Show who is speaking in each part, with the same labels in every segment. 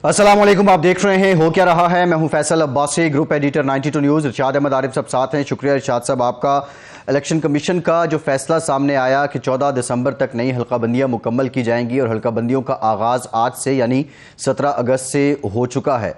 Speaker 1: अस्सलाम वालेकुम, आप देख रहे हैं हो क्या रहा है। मैं हूं Faisal Abbasi, group editor 92 news. Irshad Ahmed Arif सब साथ हैं। शुक्रिया इरशाद साहब आपका। इलेक्शन कमीशन का जो फैसला सामने आया कि 14 दिसंबर तक नई हल्काबंदियाँ मुकम्मल की जाएंगी और हल्काबंदियों का आगाज़ आज से यानी 17 अगस्त से हो चुका है।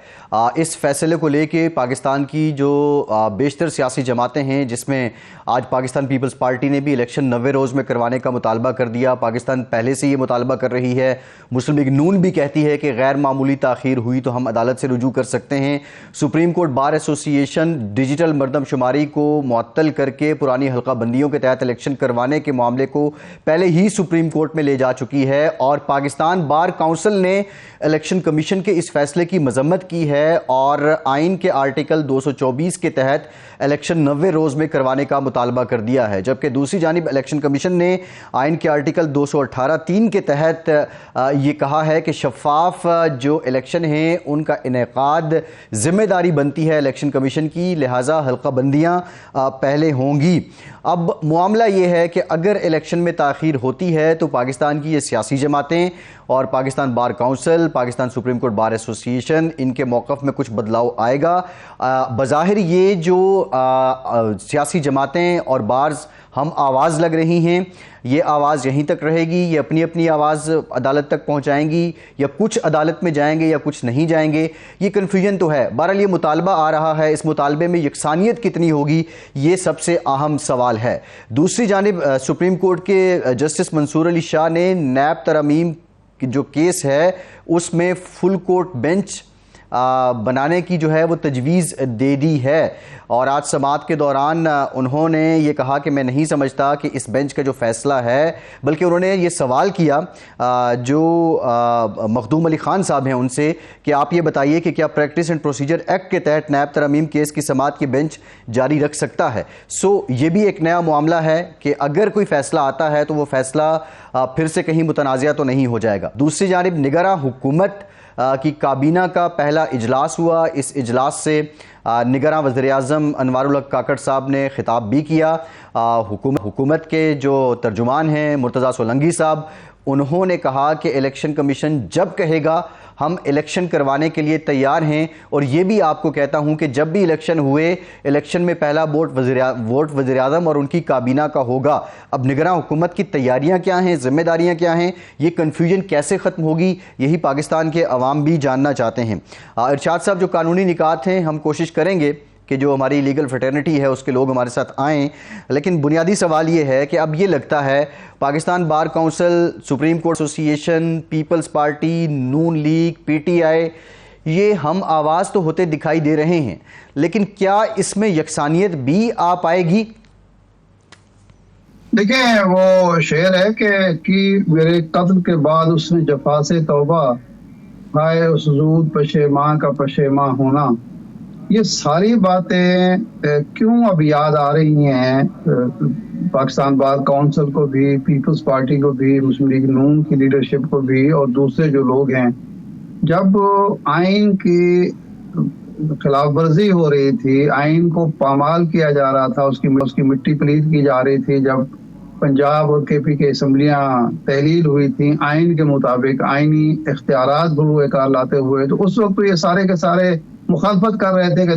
Speaker 1: इस फैसले को लेके पाकिस्तान की जो बेशतर सियासी जमातें हैं, जिसमें आज पाकिस्तान पीपल्स पार्टी ने भी इलेक्शन 90 रोज़ में करवाने का मुतालबा कर दिया। पाकिस्तान पहले से ये मुतालबा कर रही है। मुस्लिम लीग नून भी कहती है कि गैर मामूली ताख़ीर हुई तो हम अदालत से रुजू कर सकते हैं। Supreme court bar association digital मरदमशुमारी को मुअत्तल करके पुरानी हल्काबंदियों के तहत इलेक्शन करवाने के मामले को पहले ही सुप्रीम कोर्ट में ले जा चुकी है और पाकिस्तान बार काउंसिल ने इलेक्शन कमीशन के इस फैसले की मजम्मत की है और आइन के आर्टिकल 224 के तहत इलेक्शन 90 रोज़ में करवाने का मुतालबा कर दिया है। जबकि दूसरी जानिब इलेक्शन कमीशन ने आइन के आर्टिकल 218(3) के तहत ये कहा है कि शफाफ जो इलेक्शन हैं उनका इनेकाद जिम्मेदारी बनती है इलेक्शन कमीशन की, लिहाजा हल्काबंदियाँ पहले होंगी। अब मामला ये है कि अगर इलेक्शन में ताख़ीर होती है तो पाकिस्तान की ये सियासी जमातें और Pakistan bar council, Pakistan supreme court bar association, इनके मौक़िफ़ में कुछ बदलाव आएगा। बज़ाहिर ये जो सियासी जमातें और बार्स हम आवाज़ लग रही हैं, ये आवाज़ यहीं तक रहेगी, ये अपनी अपनी आवाज़ अदालत तक पहुंचाएंगी या कुछ अदालत में जाएंगे या कुछ नहीं जाएंगे, ये कन्फ्यूजन तो है। बहरहाल ये मुतालबा आ रहा है, इस मुतालबे में यकसानियत कितनी होगी ये सबसे अहम सवाल है। दूसरी जानिब सुप्रीम कोर्ट के जस्टिस मंसूर अली शाह ने नैब तरमीम की जो केस है उसमें फुल कोर्ट बेंच बनाने की जो है वो तजवीज़ दे दी है और आज समाअत के दौरान उन्होंने ये कहा कि मैं नहीं समझता कि इस बेंच का जो फ़ैसला है, बल्कि उन्होंने ये सवाल किया जो मखदूम अली ख़ान साहब हैं उनसे कि आप ये बताइए कि क्या प्रैक्टिस एंड प्रोसीजर एक्ट के तहत नैब तरमीम केस की समाअत की बेंच जारी रख सकता है। ये भी एक नया मामला है कि अगर कोई फ़ैसला आता है तो वो फ़ैसला फिर से कहीं मुतनाज़ा तो नहीं हो जाएगा। दूसरी जानिब निगरां हुकूमत की काबीना का पहला इजलास हुआ। इस इजलास से निगरां वज़ीर-ए-आज़म अनवारुल हक काकड़ साहब ने खिताब भी किया। हुकूमत के जो तर्जुमान हैं मुर्तज़ा सोलंकी साहब, उन्होंने कहा कि इलेक्शन कमीशन जब कहेगा हम इलेक्शन करवाने के लिए तैयार हैं। और ये भी आपको कहता हूं कि जब भी इलेक्शन हुए, इलेक्शन में पहला वोट वज़ीर-ए-आज़म और उनकी काबीना का होगा। अब निगरां हुकूमत की तैयारियां क्या हैं, जिम्मेदारियां क्या हैं, ये कन्फ्यूजन कैसे ख़त्म होगी, यही पाकिस्तान के अवाम भी जानना चाहते हैं। इरशाद साहब, जो कानूनी निकात हैं हम कोशिश करेंगे कि जो हमारी लीगल फ्रेटर्निटी है उसके लोग हमारे साथ आएँ, लेकिन बुनियादी सवाल ये है कि अब ये लगता है Pakistan bar council, supreme court association, people's party, Noon league, PTI, ये हम आवाज़ तो होते दिखाई दे रहे हैं, लेकिन क्या इसमें यकसानियत भी आ पाएगी?
Speaker 2: देखिए, वो शेर है कि मेरे कत्ल के बाद उसने जफा से तौबा, हाय उस ज़ूद पशेमां का पशेमां होना। ये सारी बातें क्यों अब याद आ रही हैं पाकिस्तान बार काउंसिल को भी, पीपल्स पार्टी को भी, मुस्लिम लीग नून की लीडरशिप को भी और दूसरे जो लोग हैं। जब आइन की खिलाफ वर्जी हो रही थी, आइन को पामाल किया जा रहा था, उसकी मिट्टी पलीद की जा रही थी, जब पंजाब और KP की असम्बलियाँ तहलील हुई थी आइन के मुताबिक, आइनी इख्तियारात बुलूए-कार लाते हुए, तो उस वक्त ये सारे के सारे मुखालफत कर रहे थे कि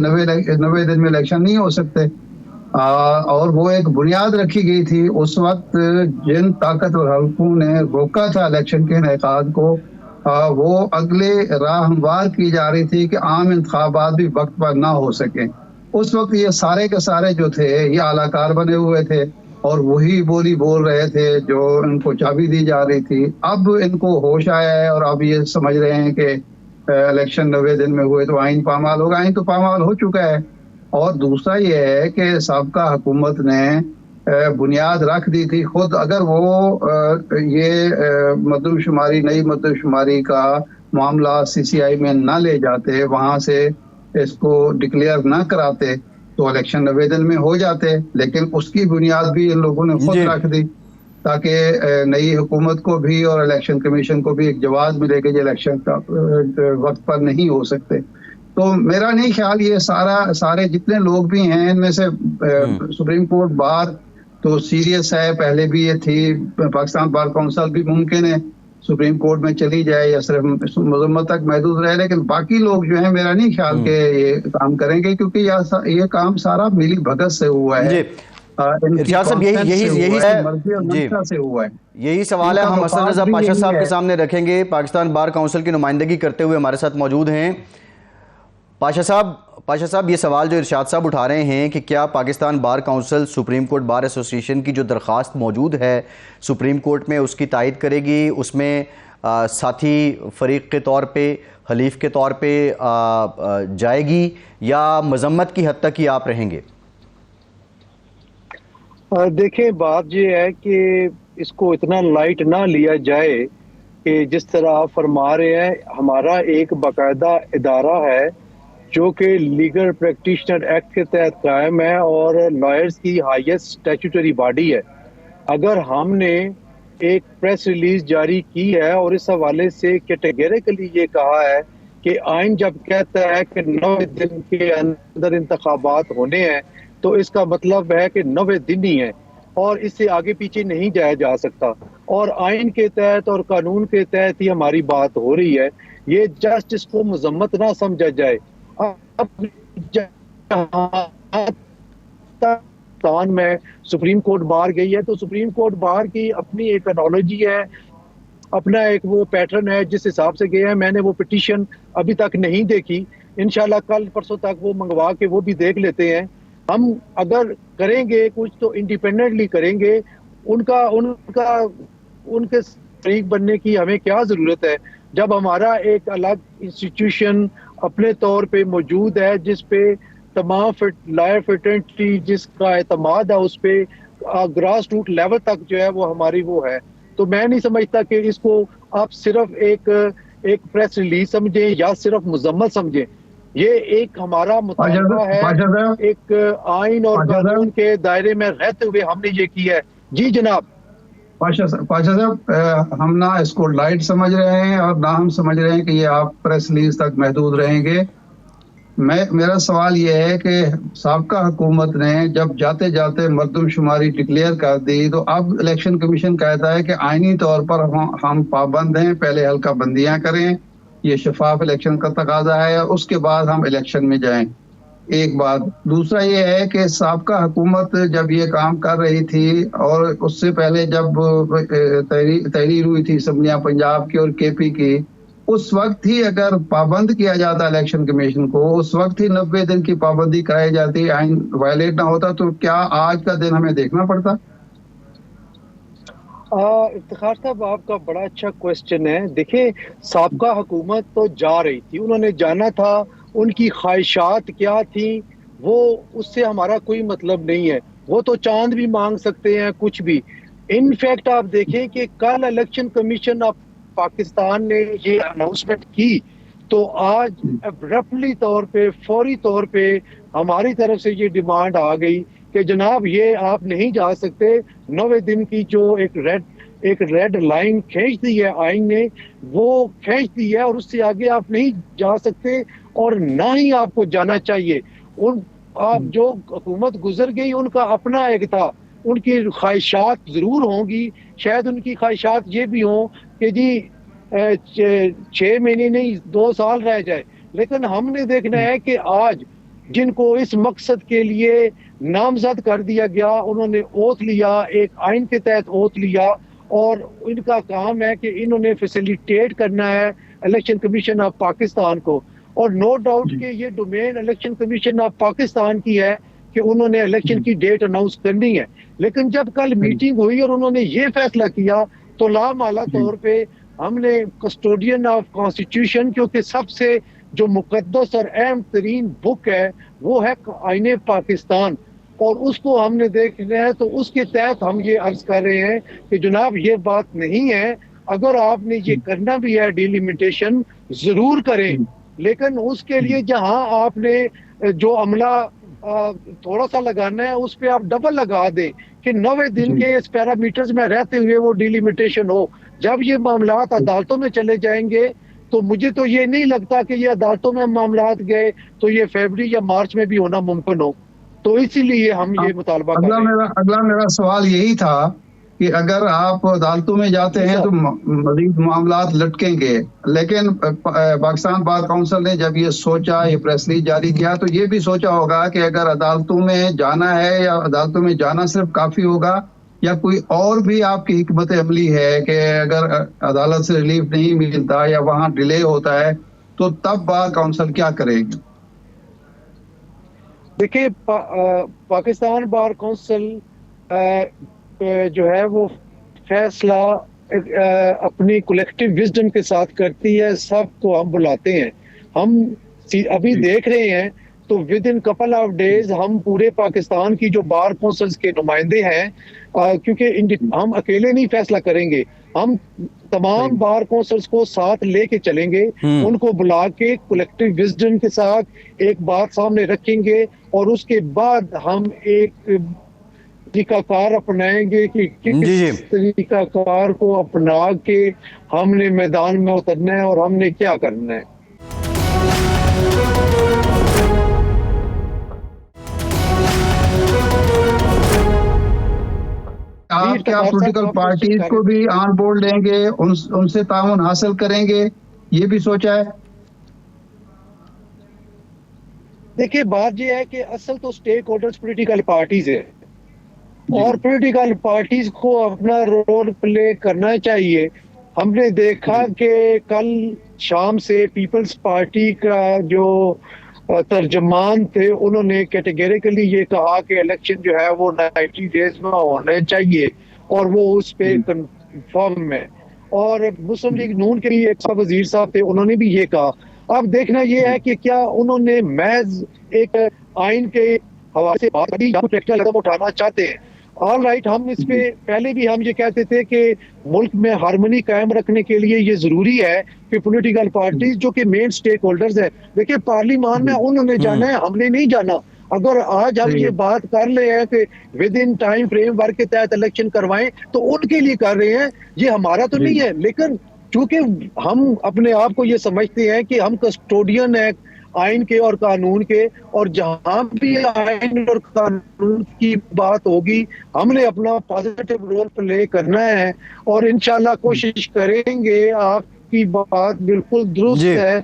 Speaker 2: 90 दिन में इलेक्शन नहीं हो सकते। और वो एक बुनियाद रखी गई थी उस वक्त, जिन ताकतवर हल्कों ने रोका था इलेक्शन के इनेकाद को, वो अगले राह हमवार की जा रही थी कि आम इंतखाबात भी वक्त पर ना हो सके। उस वक्त ये सारे के सारे जो थे ये आलाकार बने हुए थे और वही बोली बोल रहे थे जो इनको चाबी दी जा रही थी। अब इनको होश आया है और अब ये समझ रहे हैं कि इलेक्शन 90 दिन में हुए तो आइन पामाल होगा। आइन तो पामाल हो चुका है। और दूसरा ये है कि साबका हुकूमत ने बुनियाद रख दी थी खुद, अगर वो ये मरदमशुमारी, नई मरदमशुमारी का मामला CCI में ना ले जाते, वहाँ से इसको डिक्लेयर ना कराते, तो इलेक्शन 90 दिन में हो जाते। लेकिन उसकी बुनियाद भी इन लोगों ने खुद रख दी ताकि नई हुकूमत को भी और इलेक्शन कमीशन को भी एक जवाब मिले कि इलेक्शन का वक्त पर नहीं हो सकते। तो मेरा नहीं ख्याल ये सारे जितने लोग भी हैं इनमें से सुप्रीम कोर्ट बार तो सीरियस है, पहले भी ये थी, पाकिस्तान बार काउंसिल भी मुमकिन है सुप्रीम कोर्ट में चली जाए या सिर्फ मुजम्मत तक महदूद रहे, लेकिन बाकी लोग जो है मेरा नहीं ख्याल के ये काम करेंगे, क्योंकि ये काम सारा मिली भगत से हुआ है,
Speaker 1: जी
Speaker 2: इनकी
Speaker 1: इरशाद साहब,
Speaker 2: consent से हुआ
Speaker 1: यही
Speaker 2: है, मर्जी और
Speaker 1: जी
Speaker 2: मंशा से हुआ है।
Speaker 1: यही सवाल है,
Speaker 2: इनका
Speaker 1: हम हसन
Speaker 2: मफाद
Speaker 1: रजा
Speaker 2: भी
Speaker 1: पाशा
Speaker 2: यही
Speaker 1: साहब
Speaker 2: है।
Speaker 1: के सामने रखेंगे। पाकिस्तान बार काउंसिल की नुमाइंदगी करते हुए हमारे साथ मौजूद हैं पाशा साहब, ये सवाल जो इरशाद साहब उठा रहे हैं कि क्या Pakistan bar council supreme court bar association की जो दरख्वास्त मौजूद है सुप्रीम कोर्ट में उसकी तायद करेगी, उसमें साथी फरीक के तौर पे, हलीफ के तौर पे जाएगी, या मजम्मत की हद तक ही आप रहेंगे?
Speaker 3: देखें, बात ये है कि इसको इतना लाइट ना लिया जाए कि जिस तरह आप फरमा रहे हैं, हमारा एक बाकायदा इदारा है जो कि लीगल प्रैक्टिशनर एक्ट के तहत कायम है और लॉयर्स की हाईएस्ट स्टैट्यूटरी बॉडी है। अगर हमने एक प्रेस रिलीज जारी की है और इस हवाले से कैटेगरिकली ये कहा है कि आइन जब कहता है कि 90 दिन के अंदर इंतखाबात होने हैं, तो इसका मतलब है कि 90 दिन ही है और इससे आगे पीछे नहीं जाया जा सकता। और आइन के तहत और कानून के तहत ही हमारी बात हो रही है। ये जस्ट इसको मजम्मत ना समझा जाए। अब पाकिस्तान में सुप्रीम कोर्ट बार गई है, तो सुप्रीम कोर्ट बार की अपनी एक एनोलॉजी है, अपना एक वो पैटर्न है जिस हिसाब से गए हैं। मैंने वो पिटीशन अभी तक नहीं देखी, इंशाल्लाह कल परसों तक वो मंगवा के वो भी देख लेते हैं। हम अगर करेंगे कुछ तो इंडिपेंडेंटली करेंगे। उनके शरीक बनने की हमें क्या जरूरत है जब हमारा एक अलग इंस्टीट्यूशन अपने तौर पे मौजूद है, जिस पे तमाम लॉयर फ्रेटर्निटी जिसका एतमाद है, उस पे ग्रास रूट लेवल तक जो है वो हमारी वो है। तो मैं नहीं समझता कि इसको आप सिर्फ एक प्रेस रिलीज समझें या सिर्फ मुजम्मत समझें। ये एक हमारा मुतालबा है, एक आइन और कानून के दायरे में रहते हुए हमने ये किया है। जी जनाब।
Speaker 2: पाशा साहब, हम ना इसको लाइट समझ रहे हैं और ना हम समझ रहे हैं कि ये आप प्रेस रिलीज तक महदूद रहेंगे। मेरा सवाल ये है कि साबका हुकूमत ने जब जाते जाते मरदमशुमारी डिक्लेयर कर दी, तो अब इलेक्शन कमीशन कहता है कि आईनी तौर पर हम पाबंद हैं, पहले हल्का बंदियां करें, ये शफाफ इलेक्शन का तकाजा है, उसके बाद हम इलेक्शन में जाएं। एक बात। दूसरा ये है कि साबका हुकूमत जब ये काम कर रही थी और उससे पहले जब तहरीर हुई थी असम्बलियां पंजाब की और केपी की, उस वक्त ही अगर पाबंद किया जाता इलेक्शन कमीशन को, उस वक्त ही 90 दिन की पाबंदी कराई जाती, आइन वायलेट ना होता, तो क्या आज का दिन हमें देखना पड़ता?
Speaker 3: इफ्तिखार साहब, आपका बड़ा अच्छा क्वेश्चन है। देखिए, साबका हुकूमत तो जा रही थी, उन्होंने जाना था, उनकी ख्वाहिशात क्या थी वो उससे हमारा कोई मतलब नहीं है। वो तो चांद भी मांग सकते हैं, कुछ भी। इनफैक्ट आप देखें कि कल इलेक्शन कमीशन ऑफ पाकिस्तान ने ये अनाउंसमेंट की, तो आज एब्रप्टली तौर पे, फौरी तौर पे हमारी तरफ से ये डिमांड आ गई कि जनाब ये आप नहीं जा सकते। 90 दिन की जो एक रेड लाइन खींच दी है आइन ने, वो खींच दी है और उससे आगे आप नहीं जा सकते और ना ही आपको जाना चाहिए। आप जो हुकूमत गुजर गई उनका अपना एक था, उनकी ख्वाहिशात जरूर होंगी, शायद उनकी ख्वाहिशात ये भी हों कि जी 6 महीने नहीं 2 साल रह जाए। लेकिन हमने देखना है कि आज जिनको इस मकसद के लिए नामजद कर दिया गया, उन्होंने ओथ लिया, एक आइन के तहत ओथ लिया और इनका काम है कि इन्होंने फैसिलिटेट करना है इलेक्शन कमीशन ऑफ पाकिस्तान को। और नो डाउट कि ये domain election commission of Pakistan की है कि उन्होंने इलेक्शन की डेट अनाउंस करनी है। लेकिन जब कल मीटिंग हुई और उन्होंने ये फैसला किया, तो लामाला तौर पे हमने कस्टोडियन ऑफ कॉन्स्टिट्यूशन, क्योंकि सबसे जो मुकद्दस और अहम तरीन बुक है वो है आईने पाकिस्तान, और उसको हमने देखना है, तो उसके तहत हम ये अर्ज कर रहे हैं कि जनाब ये बात नहीं है। अगर आपने ये करना भी है डिलिमिटेशन जरूर करें, लेकिन उसके लिए जहां आपने जो अमला थोड़ा सा लगाना है उस पर आप डबल लगा दें कि 90 दिन के इस पैरामीटर्स में रहते हुए वो डिलिमिटेशन हो। जब ये मामलात अदालतों में चले जाएंगे तो मुझे तो ये नहीं लगता कि ये अदालतों में मामलात गए तो ये फरवरी या मार्च में भी होना मुमकिन हो। तो इसीलिए हम ये मुतालबा कर रहे हैं।
Speaker 2: अगला मेरा सवाल यही था कि अगर आप अदालतों में जाते हैं तो मजीद मामलात लटकेंगे। लेकिन पाकिस्तान बार काउंसिल ने जब ये सोचा, ये प्रेस रिलीज जारी किया, तो ये भी सोचा होगा कि अगर अदालतों में जाना है या अदालतों में जाना सिर्फ काफी होगा, या कोई और भी आपकी हिकमत अमली है कि अगर अदालत से रिलीफ नहीं मिलता या वहां डिले होता है तो तब बार काउंसिल क्या करेगी?
Speaker 3: देखिए, पाकिस्तान बार काउंसिल जो है वो फैसला अपनी कलेक्टिव विजडम के साथ करती है। सबको हम बुलाते हैं, हम अभी देख रहे हैं तो with in couple of days हम पूरे पाकिस्तान की जो बार काउंसिल्स के नुमाइंदे हैं, क्योंकि हम अकेले नहीं फैसला करेंगे, हम तमाम बार काउंसिल्स को साथ लेके चलेंगे, उनको बुला के कलेक्टिव विजडम के साथ एक बात सामने रखेंगे और उसके बाद हम एक तरीकाकार अपनाएंगे कि किस तरीकाकार को अपना के हमने मैदान में उतरना है और हमने क्या करना है।
Speaker 2: आप क्या पॉलिटिकल पार्टीज को भी ऑन बोर्ड लेंगे, उनसे ताउन हासिल करेंगे, ये भी सोचा है?
Speaker 3: देखिए, बात यह है कि असल तो स्टेक होल्डर्स पॉलिटिकल पार्टीज है और पॉलिटिकल पार्टीज को अपना रोल प्ले करना चाहिए। हमने देखा कि कल शाम से पीपल्स पार्टी का जो तर्जमान थे उन्होंने कैटेगरिकली ये कहा कि इलेक्शन जो है वो 90 डेज में होने चाहिए और वो उस पे कंफर्म है। और मुस्लिम लीग नून के भी एक वजीर साहब थे, उन्होंने भी ये कहा। अब देखना ये है कि क्या उन्होंने महज एक आइन के हवाले से बात की या कुछ प्रैक्टिकल कदम उठाना चाहते हैं। ऑल राइट, हम इस पे पहले भी हम ये कहते थे कि मुल्क में हार्मनी कायम रखने के लिए ये जरूरी है कि पॉलिटिकल पार्टीज जो कि मेन स्टेक होल्डर्स है, देखिए पार्लियामान में उन्होंने जाना है, हमने नहीं जाना। अगर आज हम ये बात कर रहे हैं कि with in time frame work के तहत इलेक्शन करवाएं तो उनके लिए कर रहे हैं, ये हमारा तो नहीं है। लेकिन चूंकि हम अपने आप को ये समझते हैं कि हम कस्टोडियन है आइन के और कानून के, और जहां भी आइन और कानून की बात होगी हमने अपना पॉजिटिव रोल प्ले करना है और इंशाल्लाह कोशिश करेंगे। आपकी बात बिल्कुल दुरुस्त है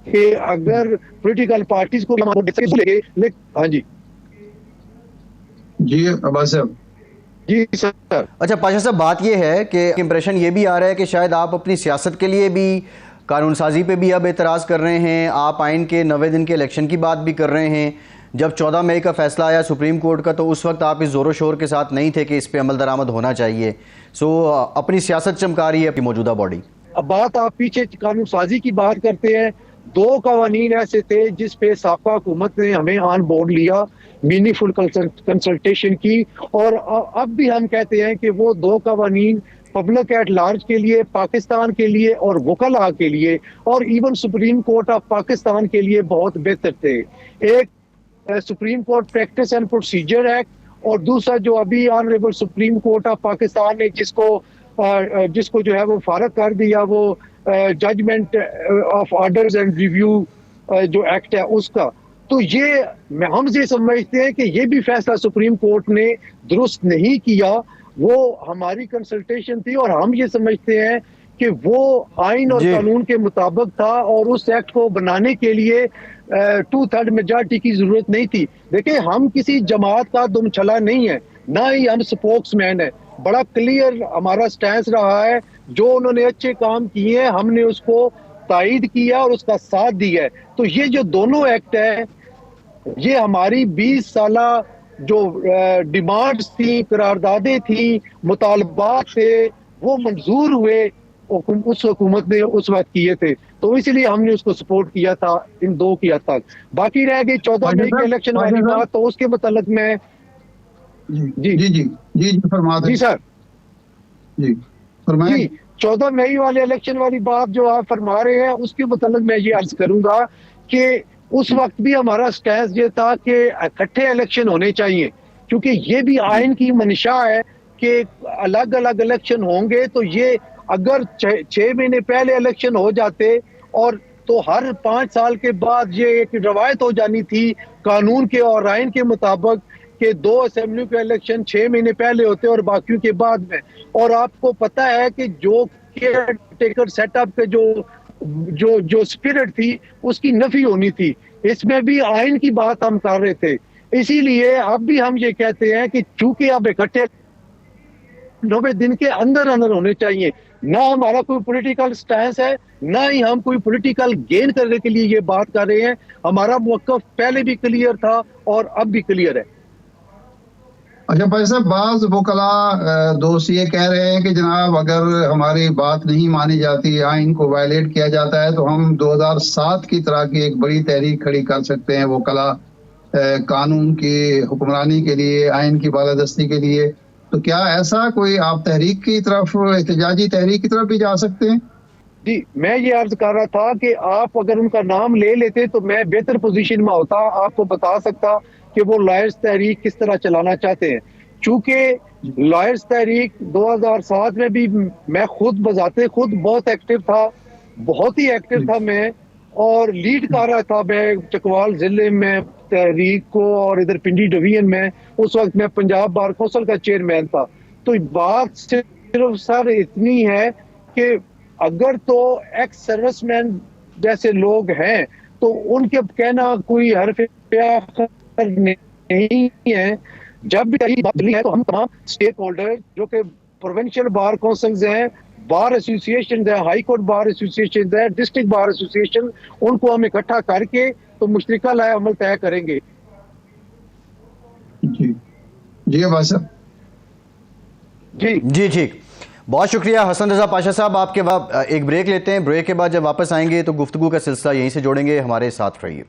Speaker 3: कि अगर पॉलिटिकल पार्टीज को हाँ जी
Speaker 2: अब्बास साहब।
Speaker 3: जी सर।
Speaker 1: अच्छा पाशा साहब, बात ये है कि इंप्रेशन ये भी आ रहा है कि शायद आप अपनी सियासत के लिए भी कानून साजी पे भी अब एतराज़ कर रहे हैं, आप आइन के 90 दिन के इलेक्शन की बात भी कर रहे हैं। जब 14 मई का फैसला आया सुप्रीम कोर्ट का तो उस वक्त आप इस ज़ोर शोर के साथ नहीं थे कि इस पे अमल दरामद होना चाहिए। सो अपनी सियासत चमका रही है अपनी मौजूदा बॉडी।
Speaker 3: अब बात आप पीछे कानून साजी की बात करते हैं, 2 कवानीन ऐसे थे जिस पे साबका हुकूमत ने हमें ऑन बोर्ड लिया, मीनिंगफुल कंसल्टेशन की, और अब भी हम कहते हैं कि वो 2 कवानीन पब्लिक एट लार्ज के लिए, पाकिस्तान के लिए और वकला के लिए और even supreme court of Pakistan के लिए बहुत बेहतर थे। एक supreme court practice and procedure act और दूसरा जो अभी honourable supreme court of Pakistan ने जिसको जो है वो फारग कर दिया, वो judgement of orders and review जो एक्ट है उसका। तो ये हम ये समझते हैं कि ये भी फैसला सुप्रीम कोर्ट ने दुरुस्त नहीं किया, वो हमारी कंसल्टेशन थी और हम ये समझते हैं कि वो आइन और कानून के मुताबिक था और उस एक्ट को बनाने के लिए 2/3 मेजॉरिटी की जरूरत नहीं थी। देखिए, हम किसी जमात का दुमछला नहीं है, ना ही हम स्पोक्समैन है, बड़ा क्लियर हमारा स्टैंस रहा है। जो उन्होंने अच्छे काम किए हैं हमने उसको तायद किया और उसका साथ दिया है। तो ये जो दोनों एक्ट है ये हमारी 20 साला जो डिमांड्स थी, करारदादे थी, मुतालबात थे, वो मंजूर हुए, उस हुकूमत ने उस वक्त किए थे, तो इसलिए हमने उसको सपोर्ट किया था इन 2 की हद तक। बाकी रह गई 14 मई के इलेक्शन वाली बात, तो उसके मुतालिक मैं
Speaker 2: जी फरमाइए।
Speaker 3: जी सर,
Speaker 2: जी फरमाइए।
Speaker 3: 14 मई वाले इलेक्शन वाली बात जो आप फरमा रहे हैं उसके मुतालिक मैं ये अर्ज करूंगा कि उस वक्त भी हमारा स्टैंस ये था कि इकट्ठे इलेक्शन होने चाहिए, क्योंकि ये भी आइन की मंशा है कि अलग अलग इलेक्शन होंगे। तो ये अगर 6 महीने पहले इलेक्शन हो जाते और तो हर 5 साल के बाद ये एक रवायत हो जानी थी कानून के और आइन के मुताबिक कि 2 असेंबली के इलेक्शन 6 महीने पहले होते हैं और बाकियों के बाद में। और आपको पता है कि जो केयर टेकर सेटअप के जो स्पिरिट थी उसकी नफी होनी थी। इसमें भी आइन की बात हम कर रहे थे। इसीलिए अब भी हम ये कहते हैं कि चूंकि अब इकट्ठे 90 दिन के अंदर अंदर होने चाहिए। ना हमारा कोई पॉलिटिकल स्टैंस है, ना ही हम कोई पॉलिटिकल गेन करने के लिए ये बात कर रहे हैं। हमारा मौक़िफ़ पहले भी क्लियर था और अब भी क्लियर है।
Speaker 2: अच्छा भाई साहब, बाज वकला दोस्त ये कह रहे हैं कि जनाब अगर हमारी बात नहीं मानी जाती, आइन को वायलेट किया जाता है, तो हम 2007 की तरह की एक बड़ी तहरीक खड़ी कर सकते हैं वकला कानून की हुक्मरानी के लिए, आइन की बालादस्ती के लिए। तो क्या ऐसा कोई आप तहरीक की तरफ, एहतजाजी तहरीक की तरफ भी जा सकते हैं?
Speaker 3: जी, मैं ये अर्ज कर रहा था कि आप अगर उनका नाम ले लेते तो मैं बेहतर पोजीशन में होता, आपको बता सकता कि वो लॉयर्स तहरीक किस तरह चलाना चाहते हैं। चूंकि लॉयर्स तहरीक 2007 में भी मैं खुद बजाते खुद बहुत एक्टिव था, बहुत ही एक्टिव था मैं, और लीड कर रहा था मैं चकवाल जिले में तहरीक को, और इधर पिंडी डिवीजन में उस वक्त मैं पंजाब बार कौंसिल का चेयरमैन था। तो बात सिर्फ सर इतनी है कि अगर तो एक्स सर्विसमैन जैसे लोग हैं तो उनके कहना कोई हरफ नहीं है। जब भी बात है तो हम तमाम स्टेक होल्डर जो कि प्रोविंशियल बार काउंसिल्स हैं, बार एसोसिएशन है, हाई कोर्ट बार एसोसिएशन है, डिस्ट्रिक्ट बार एसोसिएशन, उनको हम इकट्ठा करके तो मुश्तरका लाए अमल तय करेंगे।
Speaker 2: जी जी भाई साहब।
Speaker 3: जी
Speaker 1: जी ठीक, बहुत शुक्रिया हसन रजा पाशा साहब। आपके बाद एक ब्रेक लेते हैं, ब्रेक के बाद जब वापस आएंगे तो गुफ्तगू का सिलसिला यहीं से जोड़ेंगे। हमारे साथ रहिए।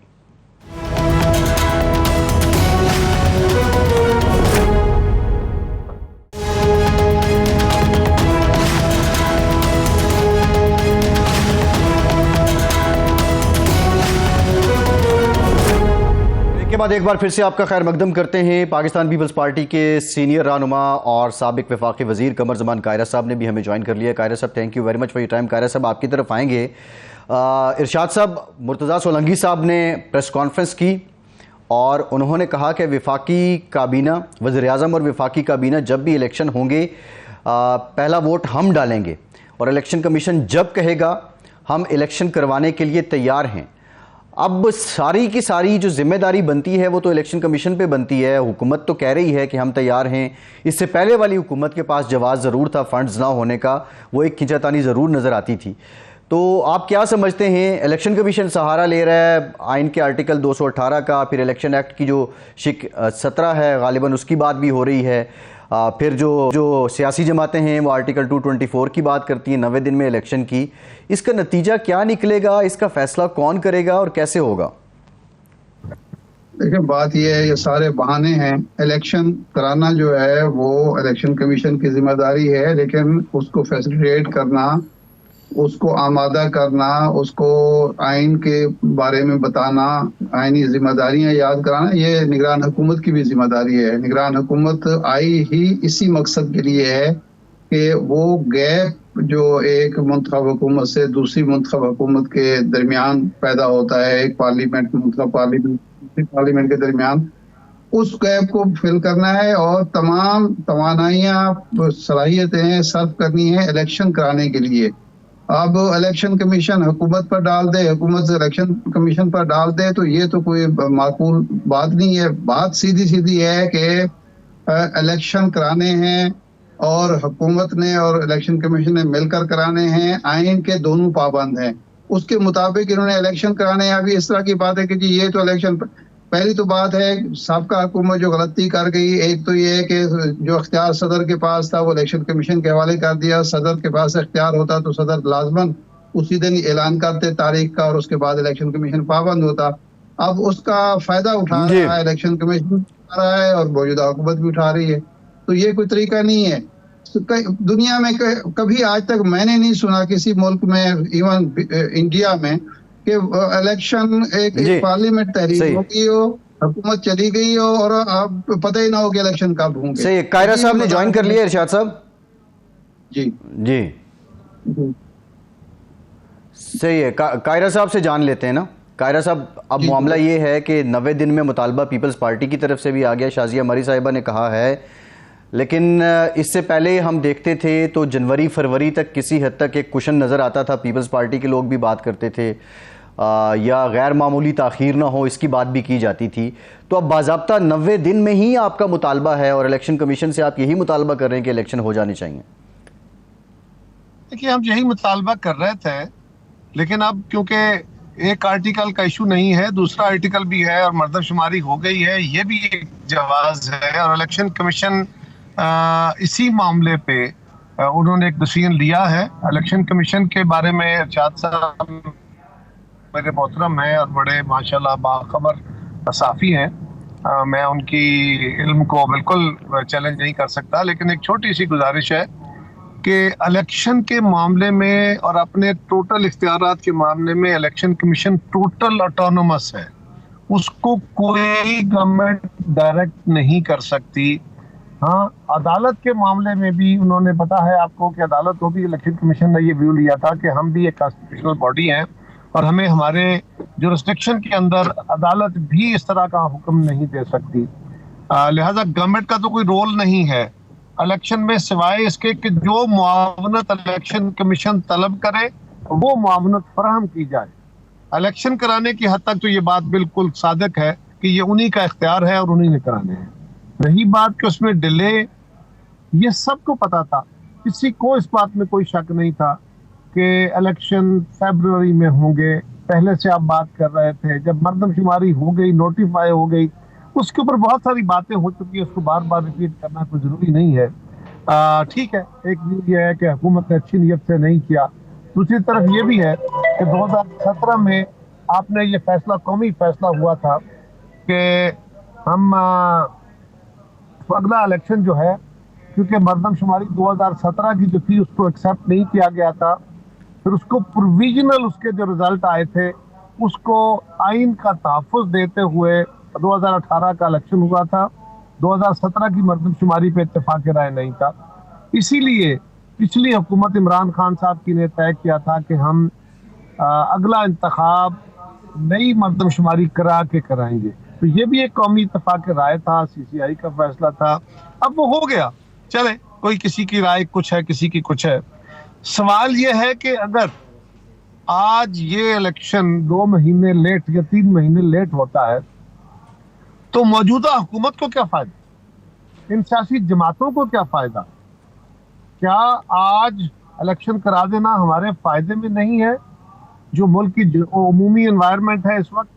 Speaker 1: के बाद एक बार फिर से आपका खैर मकदम करते हैं। पाकिस्तान पीपल्स पार्टी के सीनियर रहनुमा और साबिक वफाकी वजीर कमर ज़मान कायरा साहब ने भी हमें ज्वाइन कर लिया। कायरा साहब, thank you very much for your time. Kaira साहब, आपकी तरफ आएंगे। इरशाद साहब, मुर्तज़ा सोलंकी साहब ने प्रेस कॉन्फ्रेंस की और उन्होंने कहा कि वफाकी काबीना, वज़ीर-ए-आज़म और वफाकी काबीना जब भी इलेक्शन होंगे पहला वोट हम डालेंगे और इलेक्शन कमीशन जब कहेगा हम इलेक्शन करवाने के लिए तैयार हैं। अब सारी की सारी जो जिम्मेदारी बनती है वो तो इलेक्शन कमीशन पे बनती है। हुकूमत तो कह रही है कि हम तैयार हैं। इससे पहले वाली हुकूमत के पास जवाब ज़रूर था फंड्स ना होने का, वो एक खिंचातानी ज़रूर नज़र आती थी। तो आप क्या समझते हैं, इलेक्शन कमीशन सहारा ले रहा है आइन के आर्टिकल 218 का, फिर इलेक्शन एक्ट की जो शिक 17 है गालिबन उसकी बात भी हो रही है, फिर जो सियासी जमातें हैं वो आर्टिकल 224 की बात करती हैं 90 दिन में इलेक्शन की। इसका नतीजा क्या निकलेगा, इसका फैसला कौन करेगा और कैसे होगा?
Speaker 2: देखिए, बात यह है, ये सारे बहाने हैं। इलेक्शन कराना जो है वो इलेक्शन कमीशन की जिम्मेदारी है, लेकिन उसको फैसिलिटेट करना, उसको आमादा करना, उसको आइन के बारे में बताना, आइनी जिम्मेदारियां याद कराना, ये निगरान हुकूमत की भी जिम्मेदारी है। निगरान हुकूमत आई ही इसी मकसद के लिए है कि वो गैप जो एक मुंतखब हुकूमत से दूसरी मुंतखब हुकूमत के दरमियान पैदा होता है, एक पार्लियामेंट मुंतखब पार्लियामेंट के दरमियान, उस गैप को फिल करना है और तमाम तवानाइयां, सलाहियतें सर्व करनी है इलेक्शन कराने के लिए। अब इलेक्शन कमीशन हुकूमत पर डाल दे, हुकूमत से इलेक्शन कमीशन पर डाल दे, तो ये तो कोई माकूल बात नहीं है। बात सीधी सीधी है कि इलेक्शन कराने हैं और हुकूमत ने और इलेक्शन कमीशन ने मिलकर कराने हैं, आइन के दोनों पाबंद हैं, उसके मुताबिक इन्होंने इलेक्शन कराने हैं। अभी इस तरह की बात है कि जी ये तो इलेक्शन, पहली तो बात है साबका हुकूमत जो गलती कर गई, एक तो ये है कि जो अख्तियार सदर के पास था वो इलेक्शन कमीशन के हवाले कर दिया। सदर के पास इख्तियार होता तो सदर लाजमन उसी दिन ऐलान करते तारीख का और उसके बाद इलेक्शन कमीशन पाबंद होता। अब उसका फायदा उठा रहा है इलेक्शन कमीशन उठा रहा है और मौजूदा हुकूमत भी उठा रही है। तो ये कोई तरीका नहीं है। दुनिया में कभी आज तक मैंने नहीं सुना किसी मुल्क में, इवन इंडिया में, कि इलेक्शन एक पार्लियामेंट तहरीक होगी हो, हुकूमत चली गई हो और अब पता ही ना हो कि इलेक्शन कब होंगे।
Speaker 1: सही है। कायरा साहब ने ज्वाइन कर लिया। इरशाद साहब
Speaker 2: जी
Speaker 1: जी सही है। कायरा साहब से जान लेते हैं ना। कायरा साहब, अब मामला ये है कि 90 दिन में मुतालबा पीपल्स पार्टी की तरफ से भी आ गया, शाजिया मरी साहिबा ने कहा है, लेकिन इससे पहले हम देखते थे तो जनवरी फरवरी तक किसी हद तक एक कुशन नज़र आता था, पीपल्स पार्टी के लोग भी बात करते थे, या गैर मामूली ताख़ीर ना हो इसकी बात भी की जाती थी। तो अब बाज़ाब्ता 90 दिन में ही आपका मुतालबा है और इलेक्शन कमीशन से आप यही मुतालबा कर रहे हैं कि इलेक्शन हो जाने चाहिए।
Speaker 4: देखिए, हम यही मुतालबा कर रहे थे, लेकिन अब क्योंकि एक आर्टिकल का इशू नहीं है, दूसरा आर्टिकल भी है और मर्दमशुमारी हो गई है, ये भी एक जवाज़ है। और इलेक्शन कमीशन इसी मामले पे उन्होंने एक डिसीजन लिया है। इलेक्शन कमीशन के बारे में इरशाद साहब मेरे मोहतरम हैं और बड़े माशाल्लाह बाखबर साफ़ी हैं, मैं उनकी इल्म को बिल्कुल चैलेंज नहीं कर सकता, लेकिन एक छोटी सी गुजारिश है कि इलेक्शन के मामले में और अपने टोटल इख्तियारात के मामले में इलेक्शन कमीशन टोटल ऑटोनोमस है, उसको कोई गवर्नमेंट डायरेक्ट नहीं कर सकती। हाँ, अदालत के मामले में भी उन्होंने, पता है आपको कि अदालत को भी इलेक्शन कमीशन ने ये व्यू लिया था कि हम भी एक कॉन्स्टिट्यूशनल बॉडी हैं और हमें हमारे जुरिस्डिक्शन के अंदर अदालत भी इस तरह का हुक्म नहीं दे सकती। लिहाजा गवर्नमेंट का तो कोई रोल नहीं है इलेक्शन में, सिवाय इसके कि जो मुआवनत इलेक्शन कमीशन तलब करे वो मुआवनत फराहम की जाए। इलेक्शन कराने की हद तक तो ये बात बिल्कुल सादक है कि ये उन्हीं का इख्तियार है और उन्हीं ने कराने हैं। रही बात कि उसमें डिले, ये सबको पता था, किसी को इस बात में कोई शक नहीं था कि इलेक्शन फरवरी में होंगे। पहले से आप बात कर रहे थे, जब मर्दमशुमारी हो गई, नोटिफाई हो गई, उसके ऊपर बहुत सारी बातें हो चुकी है, उसको बार बार रिपीट करना कोई ज़रूरी नहीं है। ठीक है, एक व्यू ये है कि हुकूमत ने अच्छी नीयत से नहीं किया, दूसरी तरफ ये भी है कि 2017 में आपने ये फैसला, कौमी फैसला हुआ था कि हम अगला इलेक्शन जो है, क्योंकि मर्दमशुमारी 2017 की जो थी उसको एक्सेप्ट नहीं किया गया था, फिर उसको प्रोविजनल उसके जो रिजल्ट आए थे उसको आइन का तहफ़्फ़ुज़ देते हुए 2018 का इलेक्शन हुआ था। 2017 की मर्दमशुमारी पे इत्तेफाक राय नहीं था, इसीलिए पिछली हुकूमत इमरान खान साहब की ने तय किया था कि हम अगला इंतखाब नई मर्दमशुमारी करा के कराएंगे। तो ये भी एक कौमी इत्तेफाक राय था, CCI का फैसला था, अब वो हो गया। चले, कोई किसी की राय कुछ है, किसी की कुछ है। सवाल ये है कि अगर आज ये इलेक्शन 2 महीने लेट या 3 महीने लेट होता है तो मौजूदा हुकूमत को क्या फायदा, इन सियासी जमातों को क्या फायदा? क्या आज इलेक्शन करा देना हमारे फायदे में नहीं है? जो मुल्क की उमूमी एनवायरनमेंट है इस वक्त,